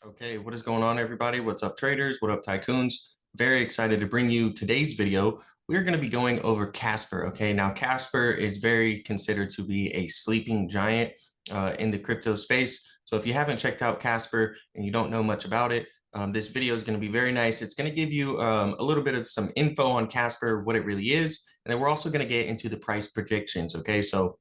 Okay, what is going on, everybody? What's up, traders? What up, tycoons? Very excited to bring you today's video. We're going to be going over Casper. Okay, now Casper is very considered to be a sleeping giant in the crypto space. So if you haven't checked out Casper and you don't know much about it, this video is going to be very nice. It's going to give you a little bit of some info on Casper, what it really is, and then we're also going to get into the price predictions. Okay, so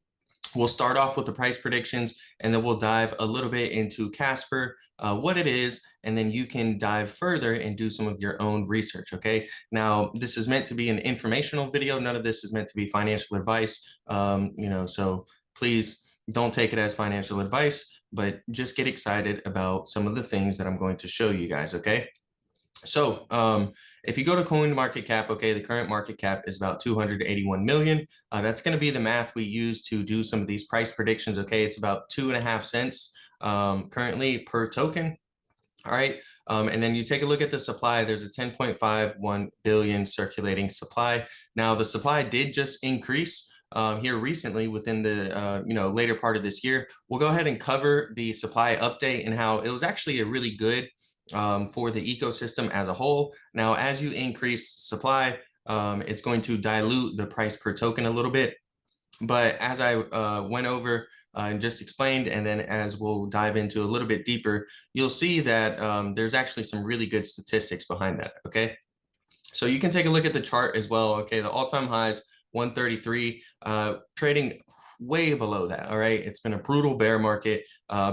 we'll start off with the price predictions, and then we'll dive a little bit into Casper, what it is, and then you can dive further and do some of your own research, okay? Now, this is meant to be an informational video. None of this is meant to be financial advice, so please don't take it as financial advice, but just get excited about some of the things that I'm going to show you guys, okay? So if you go to coin market cap, okay, the current market cap is about 281 million. That's going to be the math we use to do some of these price predictions. Okay, it's about 2.5 cents currently per token. All right. And then you take a look at the supply. There's a 10.51 billion circulating supply. Now the supply did just increase here recently within the later part of this year. We'll go ahead and cover the supply update and how it was actually a really good for the ecosystem as a whole. Now, as you increase supply, it's going to dilute the price per token a little bit. But as I went over and just explained, and then as we'll dive into a little bit deeper, you'll see that there's actually some really good statistics behind that, okay? So you can take a look at the chart as well, okay? The all-time highs, 133, trading way below that, all right? It's been a brutal bear market,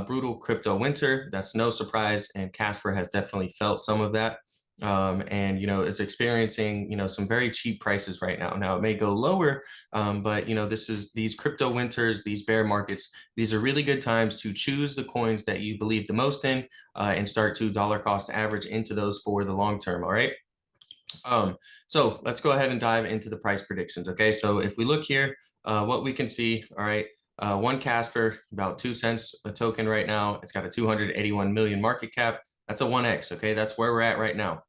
brutal crypto winter. That's no surprise, and Casper has definitely felt some of that. And is experiencing some very cheap prices right now. Now it may go lower, but these crypto winters, these bear markets, these are really good times to choose the coins that you believe the most in and start to dollar cost average into those for the long term. All right. So let's go ahead and dive into the price predictions. Okay, so if we look here, what we can see, all right, one Casper, about 2 cents a token right now. It's got a 281 million market cap. That's a 1x. Okay, that's where we're at right now.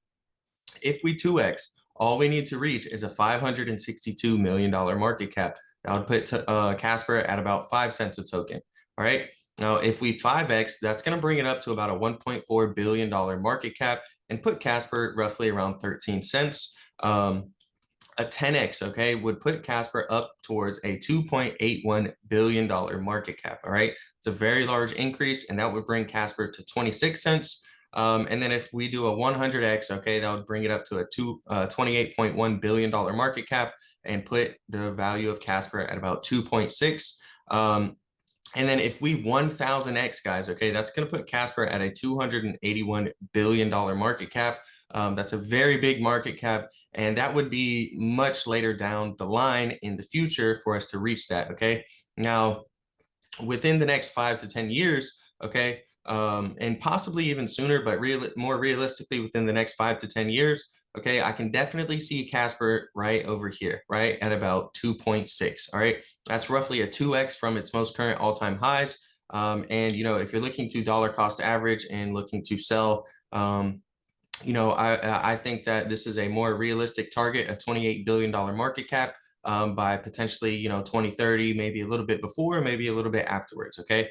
If we 2x, all we need to reach is a $562 million market cap. That would put Casper at about 5 cents a token. All right. Now, if we 5x, that's going to bring it up to about a $1.4 billion market cap and put Casper roughly around 13 cents. A 10x, okay, would put Casper up towards a $2.81 billion market cap. All right. It's a very large increase, and that would bring Casper to 26 cents. And then if we do a 100x, okay, that would bring it up to a $28.1 billion market cap and put the value of Casper at about 2.6. And then if we 1000x, guys, okay, that's going to put Casper at a $281 billion market cap. That's a very big market cap, and that would be much later down the line in the future for us to reach that, okay? Now, within the next 5 to 10 years, okay, and possibly even sooner, but more realistically within the next 5 to 10 years, okay, I can definitely see Casper right over here, right at about 2.6. All right, that's roughly a 2x from its most current all-time highs. And if you're looking to dollar cost average and looking to sell, I think that this is a more realistic target, a $28 billion market cap. By potentially 2030, maybe a little bit before, maybe a little bit afterwards. Okay,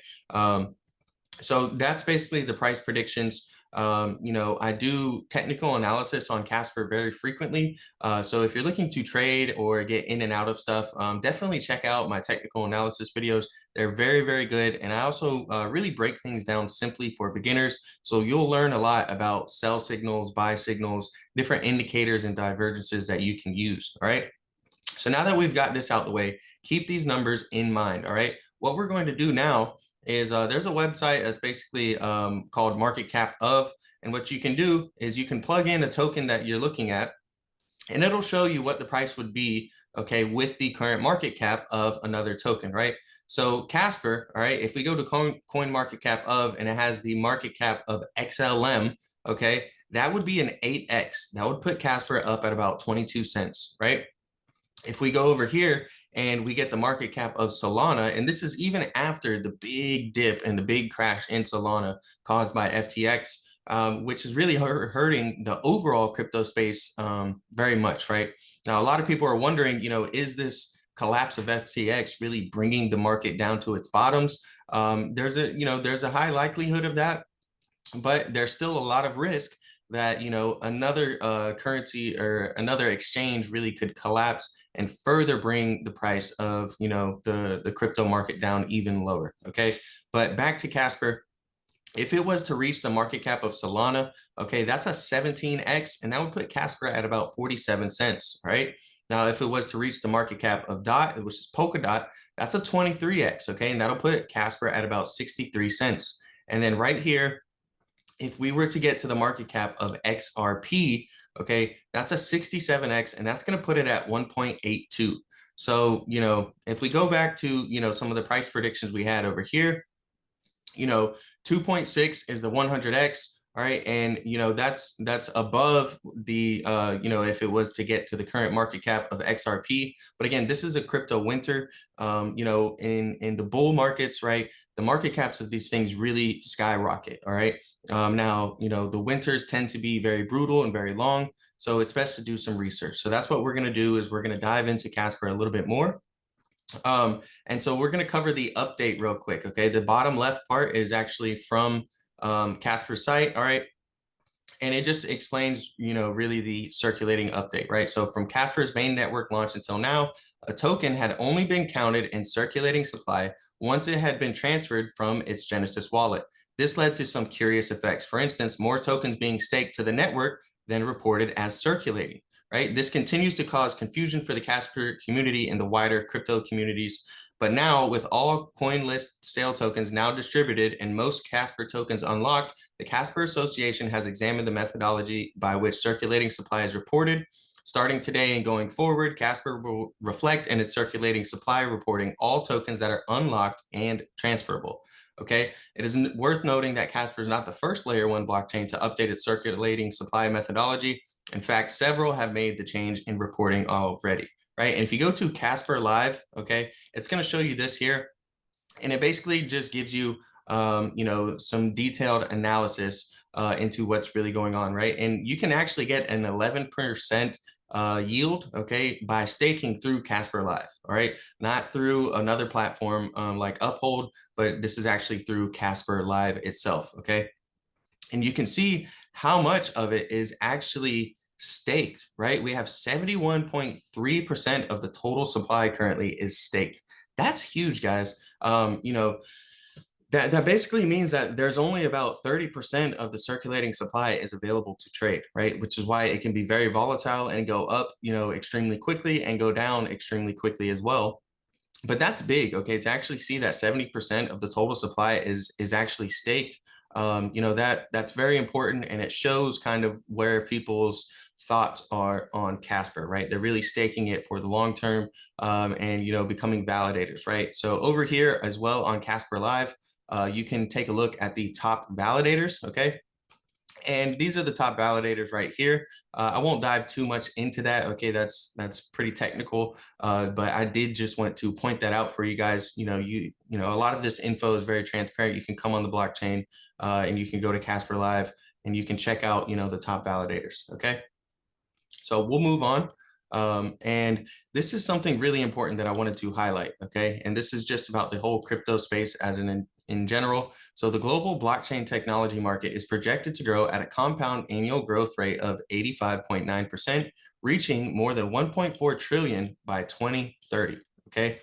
so that's basically the price predictions. I do technical analysis on Casper very frequently. So if you're looking to trade or get in and out of stuff, definitely check out my technical analysis videos. They're very, very good. And I also really break things down simply for beginners. So you'll learn a lot about sell signals, buy signals, different indicators and divergences that you can use. All right. So now that we've got this out the way, keep these numbers in mind. All right. What we're going to do now is there's a website that's basically called Market Cap of. And what you can do is you can plug in a token that you're looking at, and it'll show you what the price would be, okay, with the current market cap of another token, right? So Casper, all right, if we go to coin market cap of, and it has the market cap of XLM, okay, that would be an 8x. That would put Casper up at about 22 cents, right? If we go over here and we get the market cap of Solana, and this is even after the big dip and the big crash in Solana caused by FTX, which is really hurting the overall crypto space very much, right? Now, a lot of people are wondering, is this collapse of FTX really bringing the market down to its bottoms? There's a high likelihood of that. but there's still a lot of risk that, another currency or another exchange really could collapse and further bring the price of, the crypto market down even lower. Okay. But back to Casper. If it was to reach the market cap of Solana, okay, that's a 17x, and that would put Casper at about 47 cents, right? Now, if it was to reach the market cap of DOT, which is Polkadot, that's a 23x, okay, and that'll put Casper at about 63 cents. And then right here, if we were to get to the market cap of XRP, okay, that's a 67x, and that's going to put it at 1.82. So, if we go back to, some of the price predictions we had over here, 2.6 is the 100x. All right. And, that's above the, if it was to get to the current market cap of XRP. But again, this is a crypto winter. In the bull markets, right, the market caps of these things really skyrocket. All right. Now, the winters tend to be very brutal and very long. So it's best to do some research. So that's what we're going to do, is we're going to dive into Casper a little bit more. And so we're going to cover the update real quick. Okay. The bottom left part is actually from Casper's site. All right. And it just explains, really the circulating update, right? So from Casper's main network launch until now, a token had only been counted in circulating supply once it had been transferred from its Genesis wallet. This led to some curious effects. For instance, more tokens being staked to the network than reported as circulating, right? This continues to cause confusion for the Casper community and the wider crypto communities. But now, with all CoinList sale tokens now distributed and most Casper tokens unlocked, the Casper Association has examined the methodology by which circulating supply is reported. Starting today and going forward, Casper will reflect in its circulating supply, reporting all tokens that are unlocked and transferable. Okay, it is worth noting that Casper is not the first layer 1 blockchain to update its circulating supply methodology. In fact, several have made the change in reporting already, right? And if you go to Casper Live, okay, it's going to show you this here. And it basically just gives you, some detailed analysis into what's really going on, right? And you can actually get an 11% yield, okay, by staking through Casper Live, all right? Not through another platform like Uphold, but this is actually through Casper Live itself, okay? And you can see how much of it is actually staked, right? We have 71.3% of the total supply currently is staked. That's huge, guys. That basically means that there's only about 30% of the circulating supply is available to trade, right? Which is why it can be very volatile and go up, extremely quickly, and go down extremely quickly as well. But that's big, okay? To actually see that 70% of the total supply is actually staked, that's very important, and it shows kind of where people's thoughts are on Casper, right? They're really staking it for the long term, and becoming validators, right? So over here as well on Casper Live, you can take a look at the top validators, okay? And these are the top validators right here. I won't dive too much into that. Okay, that's pretty technical, but I did just want to point that out for you guys. A lot of this info is very transparent. You can come on the blockchain, and you can go to Casper Live, and you can check out the top validators. Okay, so we'll move on. And this is something really important that I wanted to highlight. Okay, and this is just about the whole crypto space as in general. So the global blockchain technology market is projected to grow at a compound annual growth rate of 85.9%, reaching more than 1.4 trillion by 2030. Okay.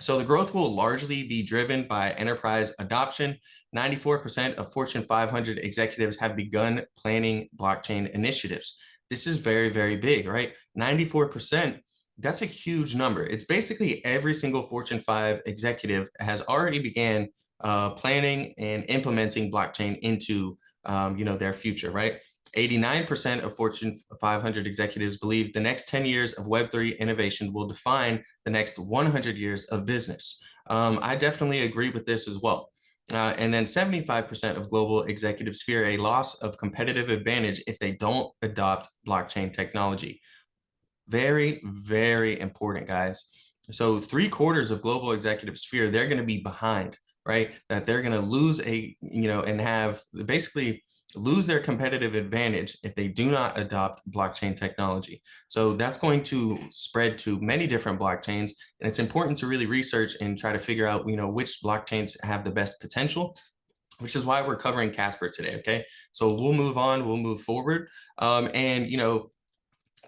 So the growth will largely be driven by enterprise adoption. 94% of Fortune 500 executives have begun planning blockchain initiatives. This is very, very big, right? 94%. That's a huge number. It's basically every single Fortune 5 executive has already began planning and implementing blockchain into their future, right? 89% of Fortune 500 executives believe the next 10 years of Web3 innovation will define the next 100 years of business. I definitely agree with this as well. And then 75% of global executives fear a loss of competitive advantage if they don't adopt blockchain technology. Very, very important, guys. So 3/4 of global executives fear they're going to be behind, right? That they're going to lose and have basically lose their competitive advantage if they do not adopt blockchain technology. So that's going to spread to many different blockchains. And it's important to really research and try to figure out, which blockchains have the best potential. which is why we're covering Casper today. Okay, so we'll move on, we'll move forward. And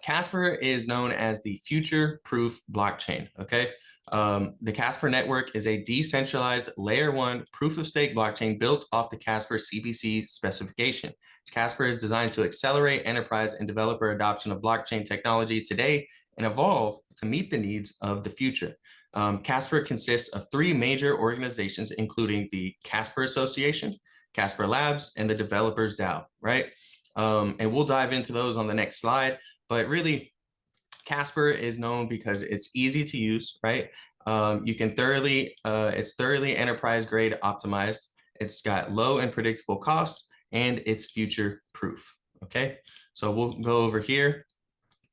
Casper is known as the future-proof blockchain, okay? The Casper network is a decentralized layer one proof-of-stake blockchain built off the Casper CBC specification. Casper is designed to accelerate enterprise and developer adoption of blockchain technology today and evolve to meet the needs of the future. Casper consists of three major organizations, including the Casper Association, Casper Labs, and the Developers DAO, right? And we'll dive into those on the next slide. But really, Casper is known because it's easy to use, right? You can it's thoroughly enterprise grade optimized. It's got low and predictable costs, and it's future proof. Okay, so we'll go over here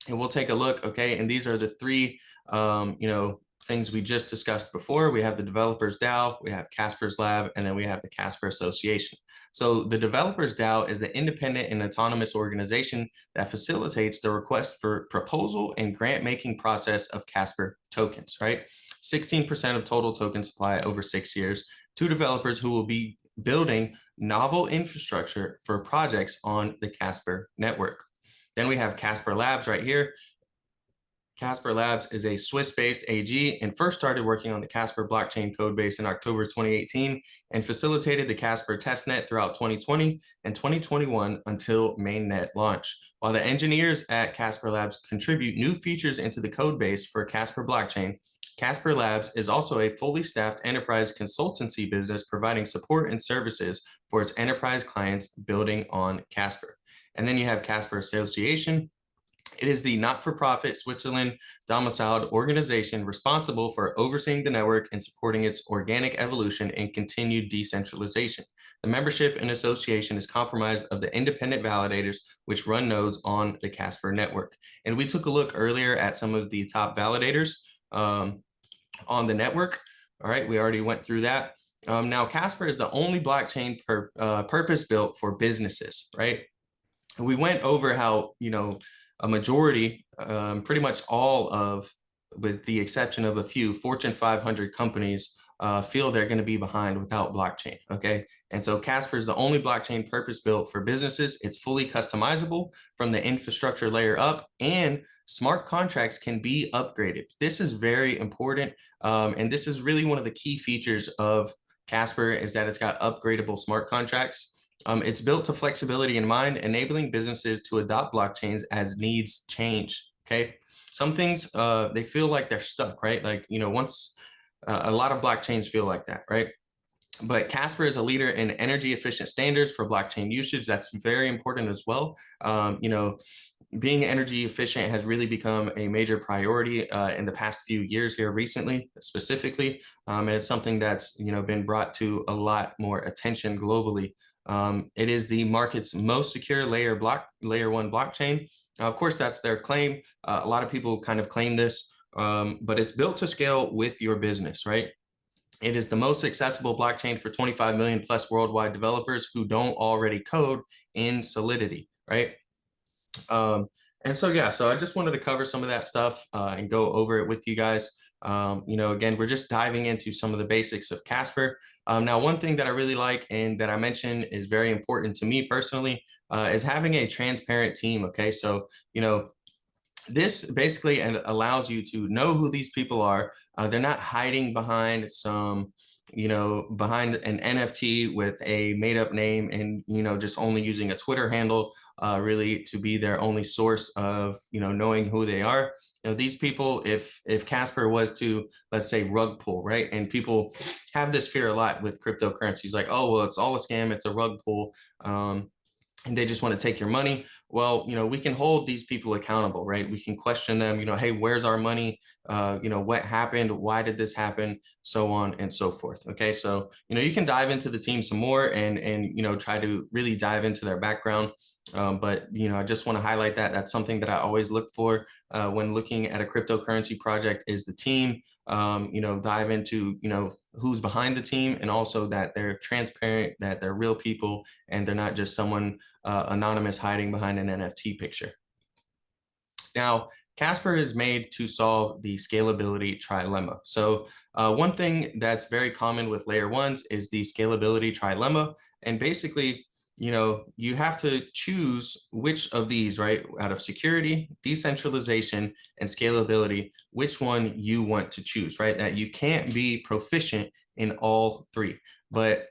and we'll take a look. Okay, and these are the three, things we just discussed before. We have the Developers DAO, we have Casper's Lab, and then we have the Casper Association. So the Developers DAO is the independent and autonomous organization that facilitates the request for proposal and grant making process of Casper tokens, right? 16% of total token supply over 6 years to developers who will be building novel infrastructure for projects on the Casper network. Then we have Casper Labs right here. Casper Labs is a Swiss-based AG and first started working on the Casper blockchain codebase in October 2018 and facilitated the Casper testnet throughout 2020 and 2021 until mainnet launch. While the engineers at Casper Labs contribute new features into the codebase for Casper blockchain, Casper Labs is also a fully staffed enterprise consultancy business providing support and services for its enterprise clients building on Casper. And then you have Casper Association. It is the not-for-profit Switzerland domiciled organization responsible for overseeing the network and supporting its organic evolution and continued decentralization. The membership and association is comprised of the independent validators which run nodes on the Casper network. And we took a look earlier at some of the top validators on the network. All right, we already went through that. Now, Casper is the only blockchain purpose-built for businesses, right? We went over how, a majority, pretty much all of, with the exception of a few Fortune 500 companies, feel they're going to be behind without blockchain. Okay. And so Casper is the only blockchain purpose built for businesses. It's fully customizable from the infrastructure layer up, and smart contracts can be upgraded. This is very important. And this is really one of the key features of Casper is that it's got upgradable smart contracts. It's built to flexibility in mind, enabling businesses to adopt blockchains as needs change. Okay. Some things, they feel like they're stuck, right? Like, once a lot of blockchains feel like that, right? But Casper is a leader in energy efficient standards for blockchain usage. That's very important as well. Being energy efficient has really become a major priority in the past few years here recently, specifically. And it's something that's, been brought to a lot more attention globally. It is the market's most secure layer one blockchain. Of course, that's their claim. A lot of people kind of claim this, but it's built to scale with your business, right? It is the most accessible blockchain for 25 million plus worldwide developers who don't already code in Solidity, right? And so, yeah, so I just wanted to cover some of that stuff and go over it with you guys. Again, we're just diving into some of the basics of Casper. Now, one thing that I really like and that I mentioned is very important to me personally is having a transparent team. Okay, so, this basically allows you to know who these people are. They're not hiding behind behind an NFT with a made up name and, just only using a Twitter handle really to be their only source of, knowing who they are. These people, if Casper was to, let's say, rug pull, right? And people have this fear a lot with cryptocurrencies, like, oh, well, it's all a scam, it's a rug pull. And they just want to take your money. Well, we can hold these people accountable, right? We can question them, hey, where's our money? What happened? Why did this happen? So on and so forth. Okay. So, you can dive into the team some more and try to really dive into their background. But, I just want to highlight that that's something that I always look for when looking at a cryptocurrency project is the team, dive into, who's behind the team, and also that they're transparent, that they're real people, and they're not just someone anonymous hiding behind an NFT picture. Now, Casper is made to solve the scalability trilemma. So one thing that's very common with layer ones is the scalability trilemma. And basically, you have to choose which of these, right, out of security, decentralization, and scalability, which one you want to choose, right? That you can't be proficient in all three. But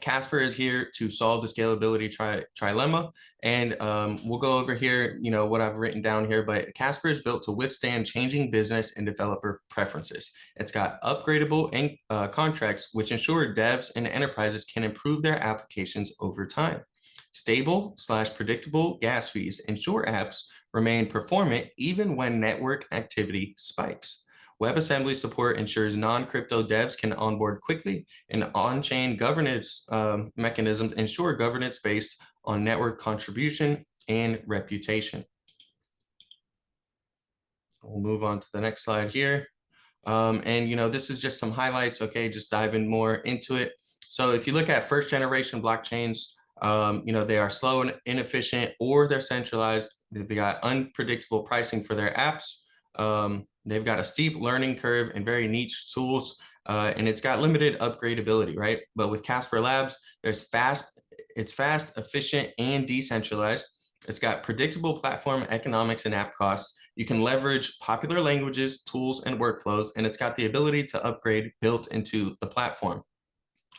Casper is here to solve the scalability trilemma. And we'll go over here, what I've written down here, but Casper is built to withstand changing business and developer preferences. It's got upgradable contracts, which ensure devs and enterprises can improve their applications over time. Stable/predictable gas fees ensure apps remain performant even when network activity spikes. WebAssembly support ensures non-crypto devs can onboard quickly, and on-chain governance mechanisms ensure governance based on network contribution and reputation. We'll move on to the next slide here. This is just some highlights, okay, just diving more into it. So if you look at first generation blockchains, they are slow and inefficient, or they're centralized. They've got unpredictable pricing for their apps. They've got a steep learning curve and very niche tools, and it's got limited upgradability, right? But with Casper Labs, it's fast, efficient, and decentralized. It's got predictable platform economics and app costs. You can leverage popular languages, tools, and workflows, and it's got the ability to upgrade built into the platform.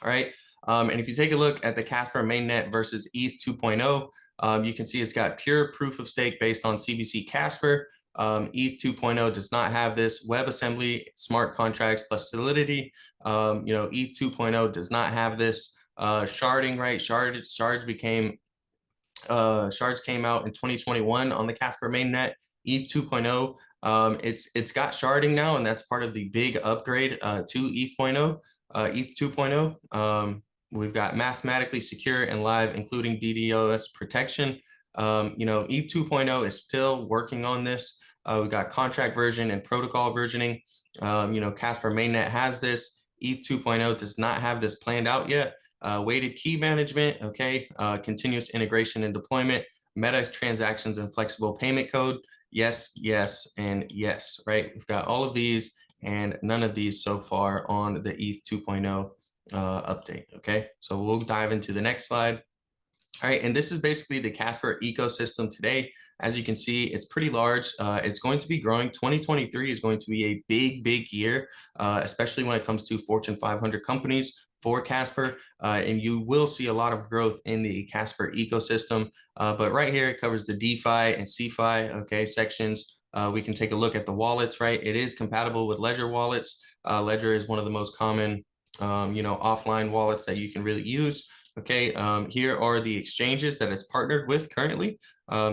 All right. And if you take a look at the Casper mainnet versus ETH 2.0, you can see it's got pure proof of stake based on CBC Casper. ETH 2.0 does not have this. WebAssembly, smart contracts plus Solidity. ETH 2.0 does not have this. Sharding, right? Shards came out in 2021 on the Casper mainnet. ETH 2.0, it's got sharding now, and that's part of the big upgrade to ETH 2.0. We've got mathematically secure and live, including DDoS protection. ETH 2.0 is still working on this. We've got contract version and protocol versioning. Casper mainnet has this. ETH 2.0 does not have this planned out yet. Weighted key management, okay, continuous integration and deployment, meta transactions and flexible payment code. Yes, yes, and yes, right? We've got all of these and none of these so far on the ETH 2.0 update, okay? So we'll dive into the next slide. All right, and this is basically the Casper ecosystem today. As you can see, it's pretty large. It's going to be growing. 2023 is going to be a big year, especially when it comes to Fortune 500 companies for Casper, and you will see a lot of growth in the Casper ecosystem. But right here, it covers the DeFi and CeFi, okay, sections. We can take a look at the wallets, right? It is compatible with Ledger wallets. Ledger is one of the most common, offline wallets that you can really use. Okay, here are the exchanges that it's partnered with currently.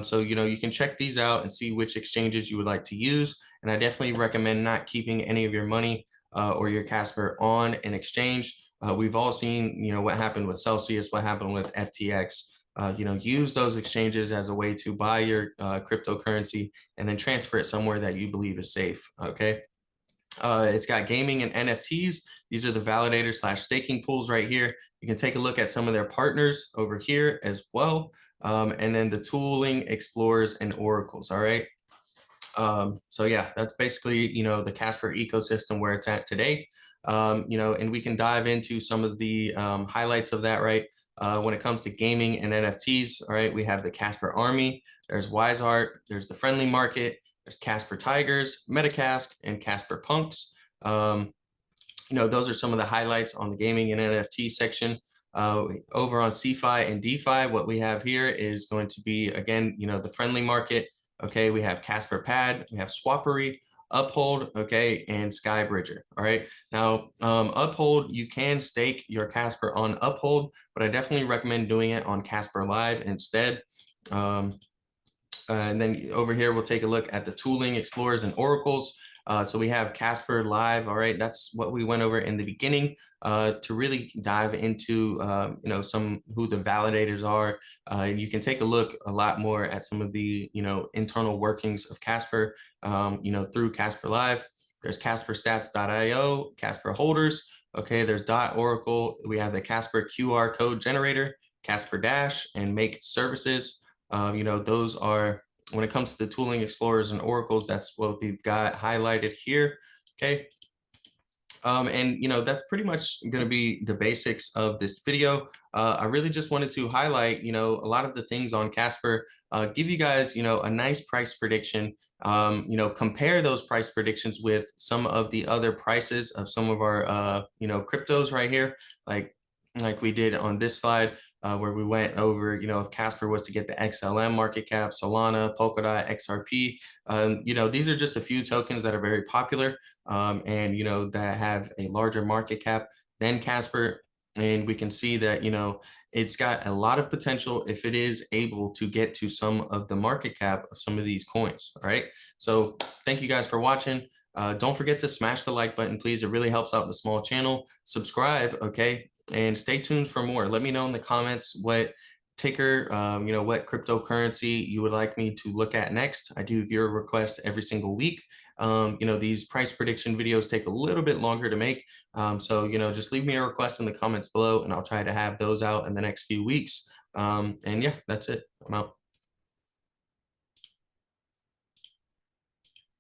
So, you can check these out and see which exchanges you would like to use. And I definitely recommend not keeping any of your money or your Casper on an exchange. We've all seen, what happened with Celsius, what happened with FTX. Use those exchanges as a way to buy your cryptocurrency and then transfer it somewhere that you believe is safe. Okay. It's got gaming and NFTs. These are the validator / staking pools right here. You can take a look at some of their partners over here as well. And then the tooling, explorers, and oracles. All right. So yeah, that's basically, the Casper ecosystem where it's at today. And we can dive into some of the highlights of that, right? When it comes to gaming and NFTs, all right, we have the Casper Army, there's WiseArt, there's the Friendly Market, there's Casper Tigers, Metacask, and Casper Punks. Those are some of the highlights on the gaming and NFT section. Over on CeFi and DeFi, what we have here is going to be, again, the Friendly Market. Okay, we have Casper Pad, we have Swappery, Uphold, okay, and Skybridger. All right, now Uphold, you can stake your Casper on Uphold, but I definitely recommend doing it on Casper Live instead. And then over here, we'll take a look at the tooling, explorers, and oracles. So we have Casper Live. All right, that's what we went over in the beginning to really dive into, who the validators are. You can take a look a lot more at some of the, internal workings of Casper, through Casper Live. There's CasperStats.io, Casper Holders. Okay, there's .oracle. We have the Casper QR code generator, Casper Dash, and Make Services. Those are when it comes to the tooling explorers and oracles, that's what we've got highlighted here. Okay. And that's pretty much going to be the basics of this video. I really just wanted to highlight a lot of the things on Casper, give you guys a nice price prediction. Compare those price predictions with some of the other prices of some of our cryptos right here, like we did on this slide, where we went over, if Casper was to get the XLM market cap, Solana, Polkadot, XRP. These are just a few tokens that are very popular, and that have a larger market cap than Casper. And we can see that it's got a lot of potential if it is able to get to some of the market cap of some of these coins. All right, so thank you guys for watching. Don't forget to smash the like button, please. It really helps out the small channel. Subscribe, okay, and stay tuned for more. Let me know in the comments what ticker, what cryptocurrency you would like me to look at next. I do viewer requests every single week. These price prediction videos take a little bit longer to make. So, just leave me a request in the comments below and I'll try to have those out in the next few weeks. And yeah, that's it. I'm out.